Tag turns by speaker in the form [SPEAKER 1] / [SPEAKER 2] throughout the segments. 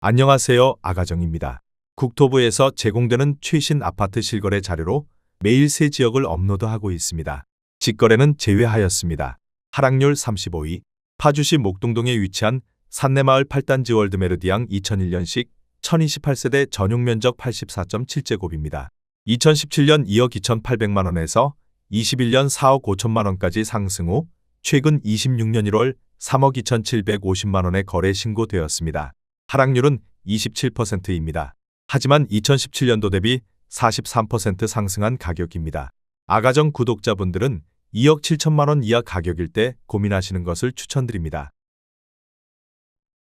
[SPEAKER 1] 안녕하세요. 아가정입니다. 국토부에서 제공되는 최신 아파트 실거래 자료로 매일 새 지역을 업로드하고 있습니다. 직거래는 제외하였습니다. 하락률 35위. 파주시 목동동에 위치한 산내마을 8단지 월드메르디앙 2001년식 1028세대 전용면적 84.7제곱입니다. 2017년 2억 2,800만원에서 21년 4억 5천만원까지 상승 후 최근 26년 1월 3억 2,750만원에 거래 신고되었습니다. 하락률은 27%입니다. 하지만 2017년도 대비 43% 상승한 가격입니다. 아가정 구독자분들은 2억 7천만원 이하 가격일 때 고민하시는 것을 추천드립니다.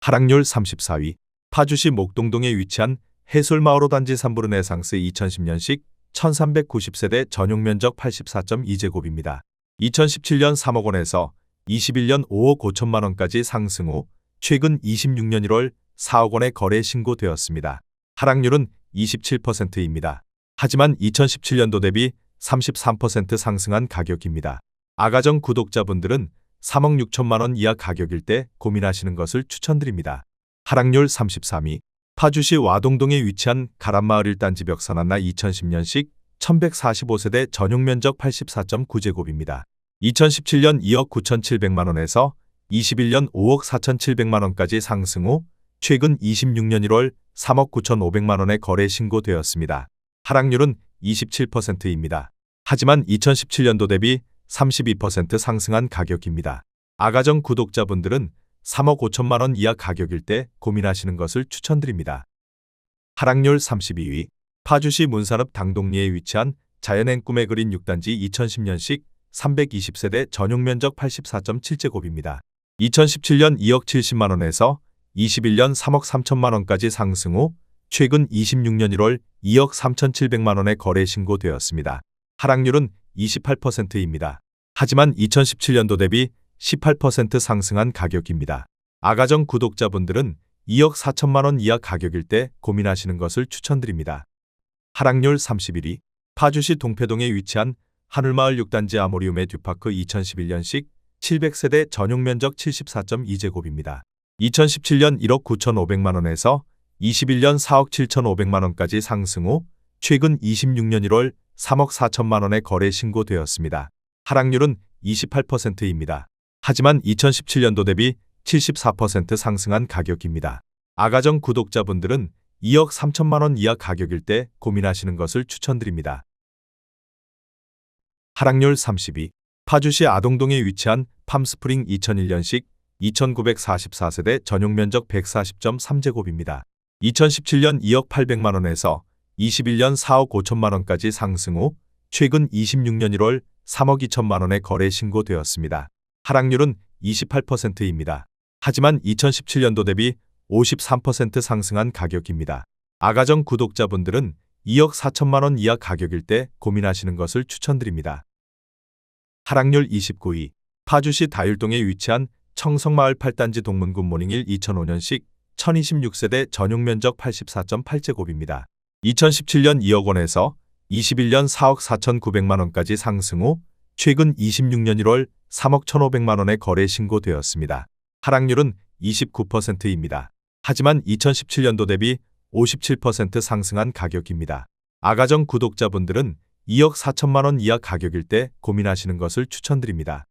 [SPEAKER 1] 하락률 34위. 파주시 목동동에 위치한 해솔마을 5단지 3부르네상스 2010년식 1390세대 전용면적 84.2제곱입니다. 2017년 3억 원에서 21년 5억 5천만원까지 상승 후 최근 26년 1월 4억 원에 거래 신고되었습니다. 하락률은 27%입니다. 하지만 2017년도 대비 33% 상승한 가격입니다. 아가정 구독자분들은 3억 6천만원 이하 가격일 때 고민하시는 것을 추천드립니다. 하락률 33위. 파주시 와동동에 위치한 가람마을 1단지 벽산한나 2010년식 1145세대 전용면적 84.9제곱입니다. 2017년 2억 9,700만원에서 21년 5억 4,700만원까지 상승 후 최근 26년 1월 3억 9,500만원에 거래 신고되었습니다. 하락률은 27%입니다. 하지만 2017년도 대비 32% 상승한 가격입니다. 아가정 구독자분들은 3억 5천만원 이하 가격일 때 고민하시는 것을 추천드립니다. 하락률 32위. 파주시 문산읍 당동리에 위치한 자연행 꿈에 그린 6단지 2010년식 320세대 전용면적 84.7제곱입니다. 2017년 2억 70만원에서 21년 3억 3천만원까지 상승 후 최근 26년 1월 2억 3,700만원에 거래 신고되었습니다. 하락률은 28%입니다. 하지만 2017년도 대비 18% 상승한 가격입니다. 아가정 구독자분들은 2억 4천만원 이하 가격일 때 고민하시는 것을 추천드립니다. 하락률 31위. 파주시 동패동에 위치한 하늘마을 6단지 아모리움의 듀파크 2011년식 700세대 전용면적 74.2제곱입니다. 2017년 1억 9,500만원에서 21년 4억 7,500만원까지 상승 후 최근 26년 1월 3억 4천만원에 거래 신고되었습니다. 하락률은 28%입니다. 하지만 2017년도 대비 74% 상승한 가격입니다. 아가정 구독자분들은 2억 3천만원 이하 가격일 때 고민하시는 것을 추천드립니다. 하락률 30위. 파주시 아동동에 위치한 팜스프링 2001년식 2944세대 전용면적 140.3제곱입니다. 2017년 2억 800만원에서 21년 4억 5천만원까지 상승 후 최근 26년 1월 3억 2천만원에 거래 신고되었습니다. 하락률은 28%입니다. 하지만 2017년도 대비 53% 상승한 가격입니다. 아가정 구독자분들은 2억 4천만원 이하 가격일 때 고민하시는 것을 추천드립니다. 하락률 29위. 파주시 다율동에 위치한 청성마을 8단지 동문굿 모닝1 2005년식 1026세대 전용면적 84.8제곱입니다. 2017년 2억 원에서 21년 4억 4,900만원까지 상승 후 최근 26년 1월 3억 1,500만원에 거래 신고되었습니다. 하락률은 29%입니다. 하지만 2017년도 대비 57% 상승한 가격입니다. 아가정 구독자분들은 2억 4천만원 이하 가격일 때 고민하시는 것을 추천드립니다.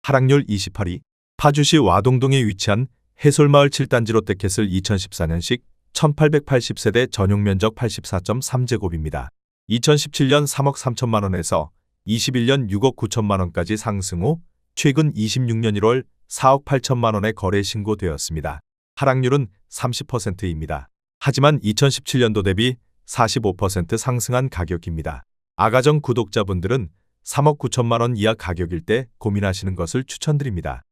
[SPEAKER 1] 하락률 28위. 파주시 와동동에 위치한 해솔마을 7단지 롯데캐슬 2014년식 1880세대 전용면적 84.3제곱입니다. 2017년 3억 3천만원에서 21년 6억 9천만원까지 상승 후 최근 26년 1월 4억 8천만원에 거래 신고되었습니다. 하락률은 30%입니다. 하지만 2017년도 대비 45% 상승한 가격입니다. 아가정 구독자분들은 3억 9천만원 이하 가격일 때 고민하시는 것을 추천드립니다.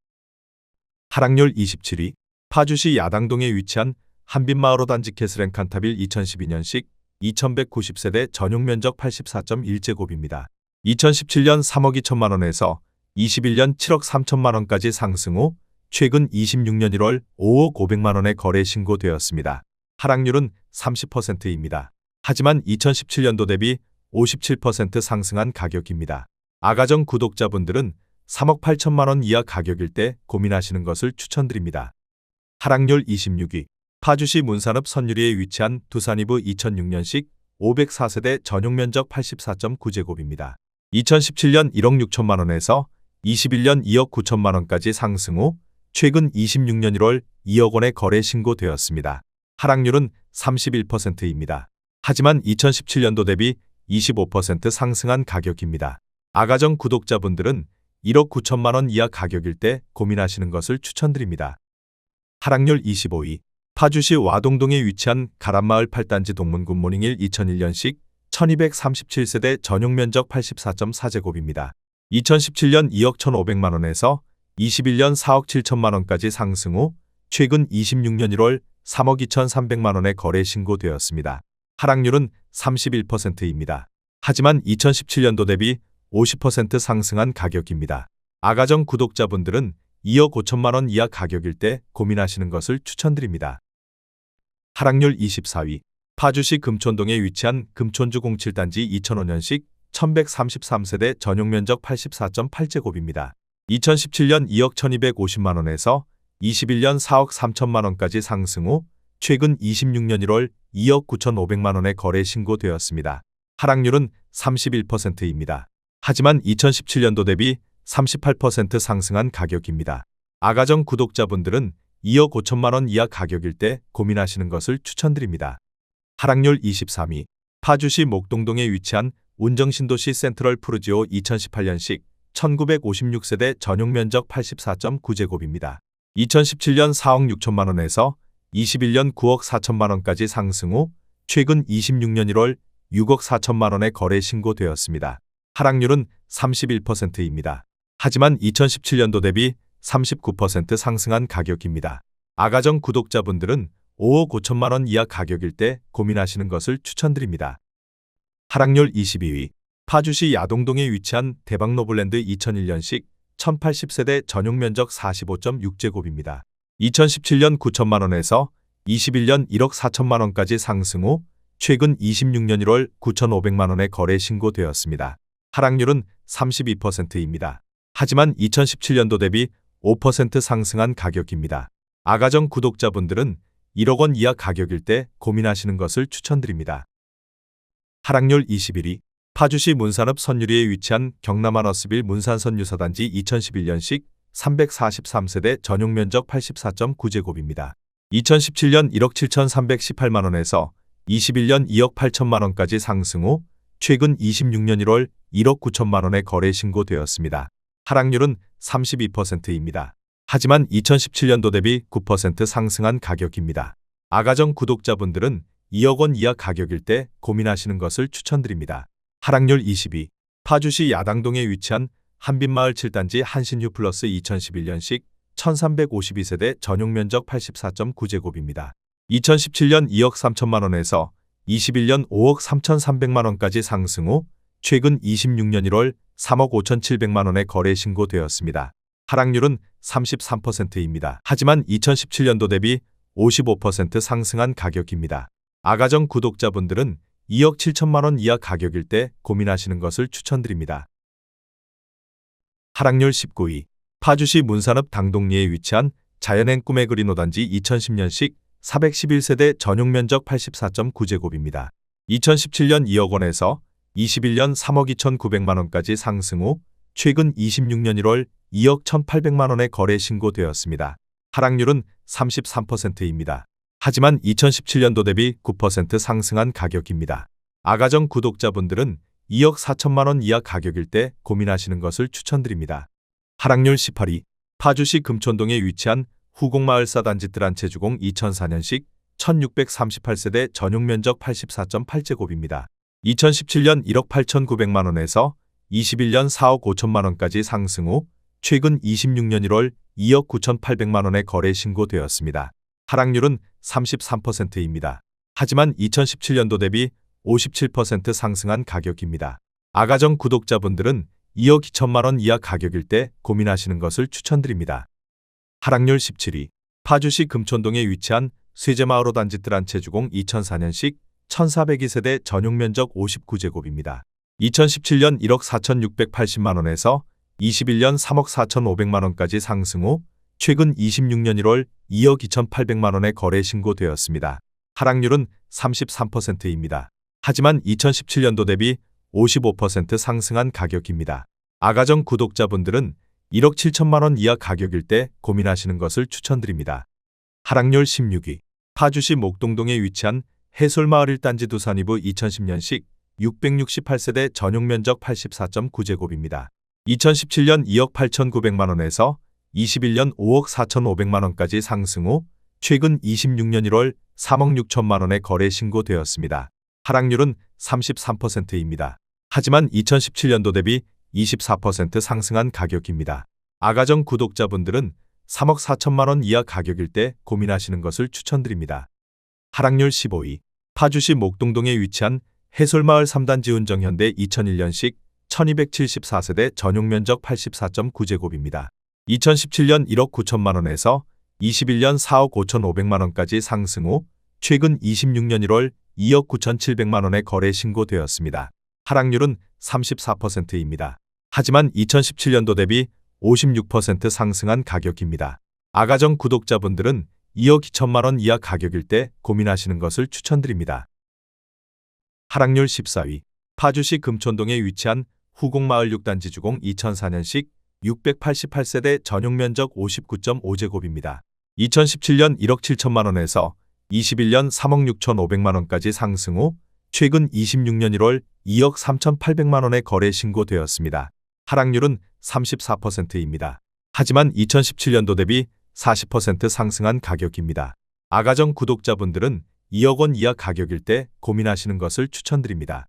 [SPEAKER 1] 하락률 27위. 파주시 야당동에 위치한 한빛마을 5단지 캐슬앤칸타빌 2012년식 2190세대 전용면적 84.1제곱입니다. 2017년 3억 2천만원에서 21년 7억 3천만원까지 상승 후 최근 26년 1월 5억 500만원에 거래 신고되었습니다. 하락률은 30%입니다. 하지만 2017년도 대비 57% 상승한 가격입니다. 아가정 구독자분들은 3억 8천만원 이하 가격일 때 고민하시는 것을 추천드립니다. 하락률 26위. 파주시 문산읍 선유리에 위치한 두산이브 2006년식 504세대 전용면적 84.9제곱입니다. 2017년 1억 6천만 원에서 21년 2억 9천만 원까지 상승 후 최근 26년 1월 2억 원에 거래 신고되었습니다. 하락률은 31%입니다. 하지만 2017년도 대비 25% 상승한 가격입니다. 아가정 구독자분들은 1억 9천만 원 이하 가격일 때 고민하시는 것을 추천드립니다. 하락률 25위. 파주시 와동동에 위치한 가람마을 8단지 동문굿모닝 2001년식 1237세대 전용면적 84.4제곱입니다. 2017년 2억 1,500만 원에서 21년 4억 7천만 원까지 상승 후 최근 26년 1월 3억 2,300만 원에 거래 신고되었습니다. 하락률은 31%입니다. 하지만 2017년도 대비 50% 상승한 가격입니다. 아가정 구독자분들은 2억 5천만 원 이하 가격일 때 고민하시는 것을 추천드립니다. 하락률 24위. 파주시 금촌동에 위치한 금촌주 07단지 2005년식 1133세대 전용면적 84.8제곱입니다. 2017년 2억 1250만 원에서 21년 4억 3천만 원까지 상승 후 최근 26년 1월 2억 9,500만 원에 거래 신고되었습니다. 하락률은 31%입니다. 하지만 2017년도 대비 38% 상승한 가격입니다. 아가정 구독자분들은 2억 5천만 원 이하 가격일 때 고민하시는 것을 추천드립니다. 하락률 23위. 파주시 목동동에 위치한 운정신도시 센트럴 푸르지오 2018년식 1956세대 전용면적 84.9제곱입니다. 2017년 4억 6천만 원에서 21년 9억 4천만 원까지 상승 후 최근 26년 1월 6억 4천만 원에 거래 신고되었습니다. 하락률은 31%입니다. 하지만 2017년도 대비 39% 상승한 가격입니다. 아가정 구독자분들은 5억 5천만 원 이하 가격일 때 고민하시는 것을 추천드립니다. 하락률 22위. 파주시 야동동에 위치한 대박노블랜드 2001년식 1080세대 전용면적 45.6제곱입니다. 2017년 9천만 원에서 21년 1억 4천만 원까지 상승 후 최근 26년 1월 9,500만 원에 거래 신고되었습니다. 하락률은 32%입니다. 하지만 2017년도 대비 5% 상승한 가격입니다. 아가정 구독자분들은 1억 원 이하 가격일 때 고민하시는 것을 추천드립니다. 하락률 21위. 파주시 문산읍 선유리에 위치한 경남한어스빌 문산선유사단지 2011년식 343세대 전용면적 84.9제곱입니다. 2017년 1억 7,318만 원에서 21년 2억 8천만 원까지 상승 후 최근 26년 1월 1억 9천만 원에 거래 신고되었습니다. 하락률은 32%입니다. 하지만 2017년도 대비 9% 상승한 가격입니다. 아가정 구독자분들은 2억 원 이하 가격일 때 고민하시는 것을 추천드립니다. 하락률 22. 파주시 야당동에 위치한 한빛마을 7단지 한신유 플러스 2011년식 1352세대 전용면적 84.9제곱입니다. 2017년 2억 3천만 원에서 21년 5억 3,300만 원까지 상승 후 최근 26년 1월 3억 5,700만 원에 거래 신고되었습니다. 하락률은 33%입니다. 하지만 2017년도 대비 55% 상승한 가격입니다. 아가정 구독자분들은 2억 7천만 원 이하 가격일 때 고민하시는 것을 추천드립니다. 하락률 19위. 파주시 문산읍 당동리에 위치한 자연행 꿈의 그린 5단지 2010년식 411세대 전용면적 84.9제곱입니다. 2017년 2억 원에서 21년 3억 2,900만 원까지 상승 후 최근 26년 1월 2억 1,800만 원에 거래 신고되었습니다. 하락률은 33%입니다. 하지만 2017년도 대비 9% 상승한 가격입니다. 아가정 구독자분들은 2억 4천만 원 이하 가격일 때 고민하시는 것을 추천드립니다. 하락률 18위. 파주시 금촌동에 위치한 후곡마을사 단지 뜰한채주공 2004년식 1638세대 전용면적 84.8제곱입니다. 2017년 1억 8,900만 원에서 21년 4억 5천만 원까지 상승 후 최근 26년 1월 2억 9,800만 원에 거래 신고되었습니다. 하락률은 33%입니다. 하지만 2017년도 대비 57% 상승한 가격입니다. 아가정 구독자분들은 2억 2천만 원 이하 가격일 때 고민하시는 것을 추천드립니다. 하락률 17위. 파주시 금촌동에 위치한 쇠제마을 5단지 뜰한채주공 2004년식 1402세대 전용면적 59제곱입니다. 2017년 1억 4,680만 원에서 21년 3억 4,500만 원까지 상승 후 최근 26년 1월 2억 2,800만 원의 거래 신고되었습니다. 하락률은 33%입니다. 하지만 2017년도 대비 55% 상승한 가격입니다. 아가정 구독자분들은 1억 7천만 원 이하 가격일 때 고민하시는 것을 추천드립니다. 하락률 16위. 파주시 목동동에 위치한 해솔마을 1단지 두산이브 2010년식 668세대 전용 면적 84.9제곱입니다. 2017년 2억 8,900만 원에서 21년 5억 4,500만 원까지 상승 후 최근 26년 1월 3억 6천만 원에 거래 신고되었습니다. 하락률은 33%입니다. 하지만 2017년도 대비 24% 상승한 가격입니다. 아가정 구독자분들은 3억 4천만 원 이하 가격일 때 고민하시는 것을 추천드립니다. 하락률 15위. 파주시 목동동에 위치한 해솔마을 3단지 운정현대 2001년식 1274세대 전용 면적 84.9제곱입니다. 2017년 1억 9천만 원에서 21년 4억 5,500만 원까지 상승 후 최근 26년 1월 2억 9,700만 원에 거래 신고되었습니다. 하락률은 34%입니다. 하지만 2017년도 대비 56% 상승한 가격입니다. 아가정 구독자분들은 2억 2천만 원 이하 가격일 때 고민하시는 것을 추천드립니다. 하락률 14위. 파주시 금촌동에 위치한 후곡마을 6단지 주공 2004년식 688세대 전용 면적 59.5제곱입니다. 2017년 1억 7천만 원에서 21년 3억 6,500만 원까지 상승 후 최근 26년 1월 2억 3,800만 원에 거래 신고되었습니다. 하락률은 34%입니다. 하지만 2017년도 대비 40% 상승한 가격입니다. 아가정 구독자분들은 2억 원 이하 가격일 때 고민하시는 것을 추천드립니다.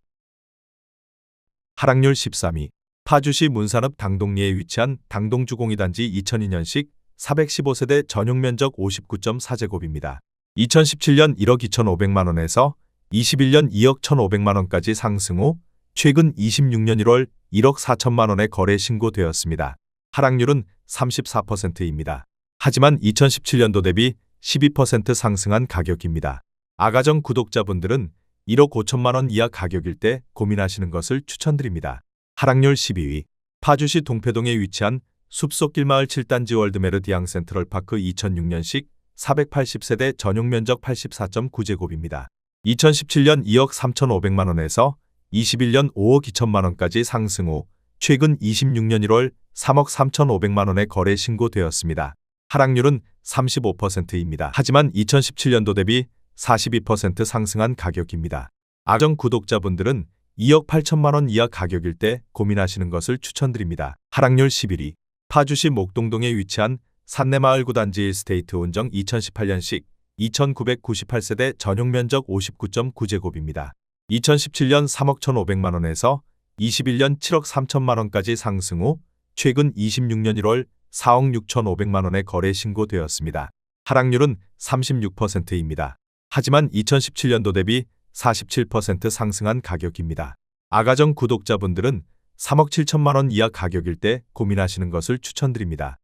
[SPEAKER 1] 하락률 13위. 파주시 문산읍 당동리에 위치한 당동주공 2단지 2002년식 415세대 전용 면적 59.4제곱입니다. 2017년 1억 2,500만 원에서 21년 2억 1,500만 원까지 상승 후 최근 26년 1월 1억 4천만 원에 거래 신고되었습니다. 하락률은 34%입니다. 하지만 2017년도 대비 12% 상승한 가격입니다. 아가정 구독자분들은 1억 5천만 원 이하 가격일 때 고민하시는 것을 추천드립니다. 하락률 12위. 파주시 동패동에 위치한 숲속길 마을 7단지 월드메르디앙 센트럴파크 2006년식 480세대 전용 면적 84.9제곱입니다. 2017년 2억 3,500만 원에서 21년 5억 2천만 원까지 상승 후 최근 26년 1월 3억 3,500만 원에 거래 신고되었습니다. 하락률은 35%입니다. 하지만 2017년도 대비 42% 상승한 가격입니다. 아가정 구독자분들은 2억 8천만 원 이하 가격일 때 고민하시는 것을 추천드립니다. 하락률 11위. 파주시 목동동에 위치한 산내마을 9단지 1스테이트 운정 2018년식 2998세대 전용 면적 59.9제곱입니다. 2017년 3억 1,500만 원에서 21년 7억 3천만 원까지 상승 후 최근 26년 1월 4억 6,500만 원에 거래 신고되었습니다. 하락률은 36%입니다. 하지만 2017년도 대비 47% 상승한 가격입니다. 아가정 구독자분들은 3억 7천만 원 이하 가격일 때 고민하시는 것을 추천드립니다.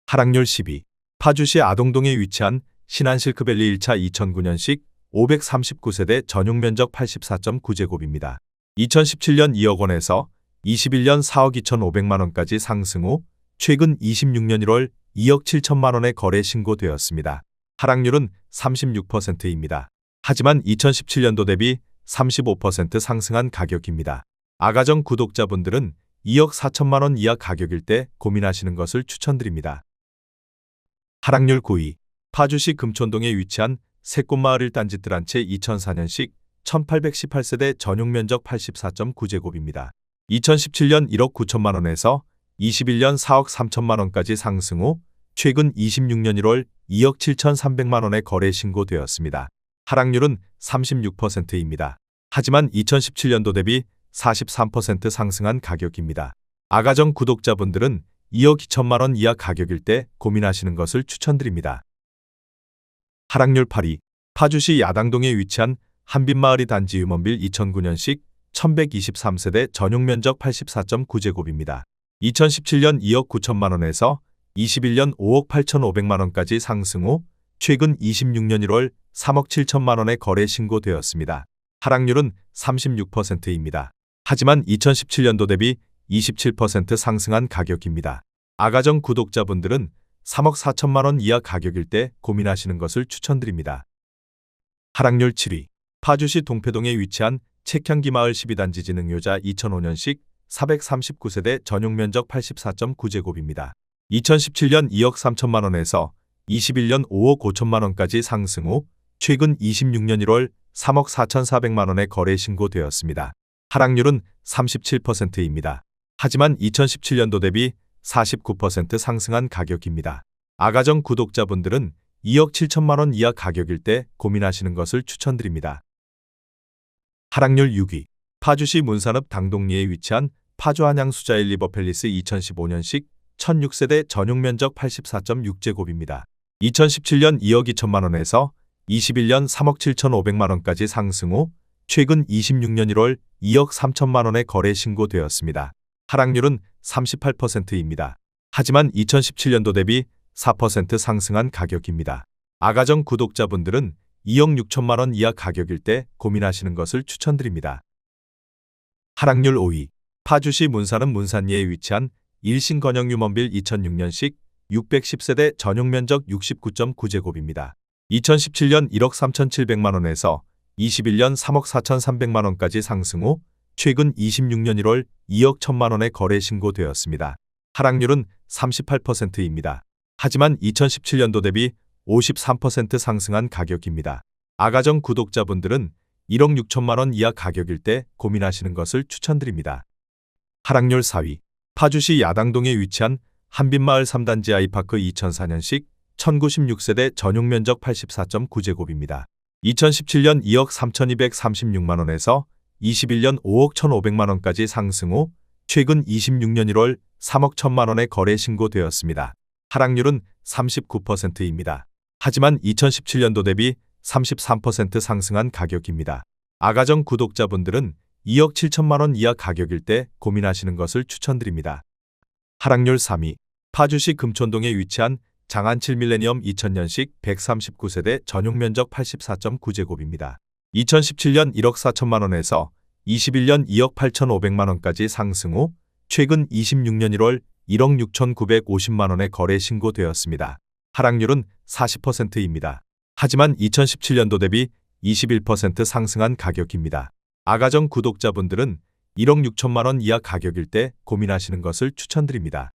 [SPEAKER 1] 하락률 10위. 파주시 아동동에 위치한 신한실크밸리 1차 2009년식 539세대 전용 면적 84.9제곱입니다. 2017년 2억 원에서 21년 4억 2,500만 원까지 상승 후 최근 26년 1월 2억 7천만 원에 거래 신고되었습니다. 하락률은 36%입니다. 하지만 2017년도 대비 35% 상승한 가격입니다. 아가정 구독자분들은 2억 4천만 원 이하 가격일 때 고민하시는 것을 추천드립니다. 하락률 9위. 파주시 금촌동에 위치한 새꽃마을 1단지 뜰한채 2004년식 1818세대 전용 면적 84.9제곱입니다. 2017년 1억 9천만 원에서 21년 4억 3천만 원까지 상승 후 최근 26년 1월 2억 7,300만 원에 거래 신고되었습니다. 하락률은 36%입니다. 하지만 2017년도 대비 43% 상승한 가격입니다. 아가정 구독자분들은 2억 2천만 원 이하 가격일 때 고민하시는 것을 추천드립니다. 하락률 8위. 파주시 야당동에 위치한 한빛마을이 단지 유먼빌 2009년식 1123세대 전용 면적 84.9제곱입니다. 2017년 2억 9천만 원에서 21년 5억 8,500만 원까지 상승 후 최근 26년 1월 3억 7천만 원에 거래 신고되었습니다. 하락률은 36%입니다. 하지만 2017년도 대비 27% 상승한 가격입니다. 아가정 구독자분들은 3억 4천만 원 이하 가격일 때 고민하시는 것을 추천드립니다. 하락률 7위. 파주시 동패동에 위치한 책향기 마을 12단지 지능요자 2005년식 439세대 전용면적 84.9제곱입니다. 2017년 2억 3천만 원에서 21년 5억 5천만 원까지 상승 후 최근 26년 1월 3억 4,400만 원에 거래 신고되었습니다. 하락률은 37%입니다. 하지만 2017년도 대비 49% 상승한 가격입니다. 아가정 구독자분들은 2억 7천만 원 이하 가격일 때 고민하시는 것을 추천드립니다. 하락률 6위. 파주시 문산읍 당동리에 위치한 파주 한양 수자일 리버팰리스 2015년식 1006세대 전용면적 84.6제곱입니다. 2017년 2억 2천만 원에서 21년 3억 7천5백만 원까지 상승 후 최근 26년 1월 2억 3천만 원에 거래 신고되었습니다. 하락률은 38%입니다. 하지만 2017년도 대비 4% 상승한 가격입니다. 아가정 구독자분들은 2억 6천만 원 이하 가격일 때 고민하시는 것을 추천드립니다. 하락률 5위. 파주시 문산읍 문산리에 위치한 일신건영 유먼빌 2006년식 610세대 전용면적 69.9제곱입니다. 2017년 1억 3,700만 원에서 21년 3억 4,300만 원까지 상승 후 최근 26년 1월 2억 1천만 원에 거래 신고되었습니다. 하락률은 38%입니다. 하지만 2017년도 대비 53% 상승한 가격입니다. 아가정 구독자분들은 1억 6천만 원 이하 가격일 때 고민하시는 것을 추천드립니다. 하락률 4위. 파주시 야당동에 위치한 한빛마을 3단지 아이파크 2004년식 1096세대 전용면적 84.9제곱입니다. 2017년 2억 3,236만 원에서 21년 5억 1,500만 원까지 상승 후 최근 26년 1월 3억 1천만 원에 거래 신고되었습니다. 하락률은 39%입니다. 하지만 2017년도 대비 33% 상승한 가격입니다. 아가정 구독자분들은 2억 7천만 원 이하 가격일 때 고민하시는 것을 추천드립니다. 하락률 3위. 파주시 금촌동에 위치한 장안 7밀레니엄 2000년식 139세대 전용면적 84.9제곱입니다. 2017년 1억 4천만 원에서 21년 2억 8천5백만 원까지 상승 후 최근 26년 1월 1억 6,950만 원에 거래 신고되었습니다. 하락률은 40%입니다. 하지만 2017년도 대비 21% 상승한 가격입니다. 아가정 구독자분들은 1억 6천만 원 이하 가격일 때 고민하시는 것을 추천드립니다.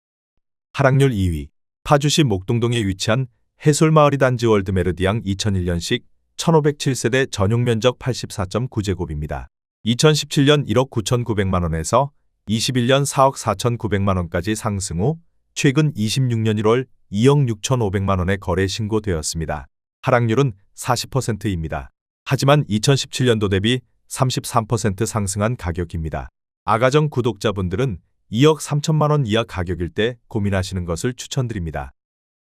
[SPEAKER 1] 하락률 2위. 파주시 목동동에 위치한 해솔마을이 단지 월드메르디앙 2001년식 1507세대 전용면적 84.9제곱입니다. 2017년 1억 9,900만 원에서 21년 4억 4,900만 원까지 상승 후 최근 26년 1월 2억 6,500만 원에 거래 신고되었습니다. 하락률은 40%입니다. 하지만 2017년도 대비 33% 상승한 가격입니다. 아가정 구독자분들은 2억 3천만 원 이하 가격일 때 고민하시는 것을 추천드립니다.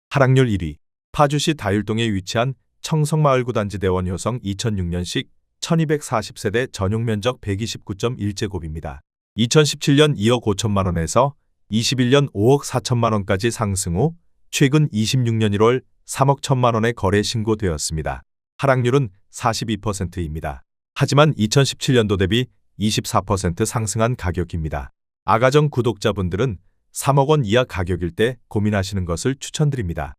[SPEAKER 1] 하락률 1위. 파주시 다율동에 위치한 청성마을 9단지 대원 효성 2006년식 1240세대 전용면적 129.1제곱입니다. 2017년 2억 5천만 원에서 21년 5억 4천만 원까지 상승 후 최근 26년 1월 3억 1천만 원에 거래 신고되었습니다. 하락률은 42%입니다. 하지만 2017년도 대비 24% 상승한 가격입니다. 아가정 구독자분들은 3억 원 이하 가격일 때 고민하시는 것을 추천드립니다.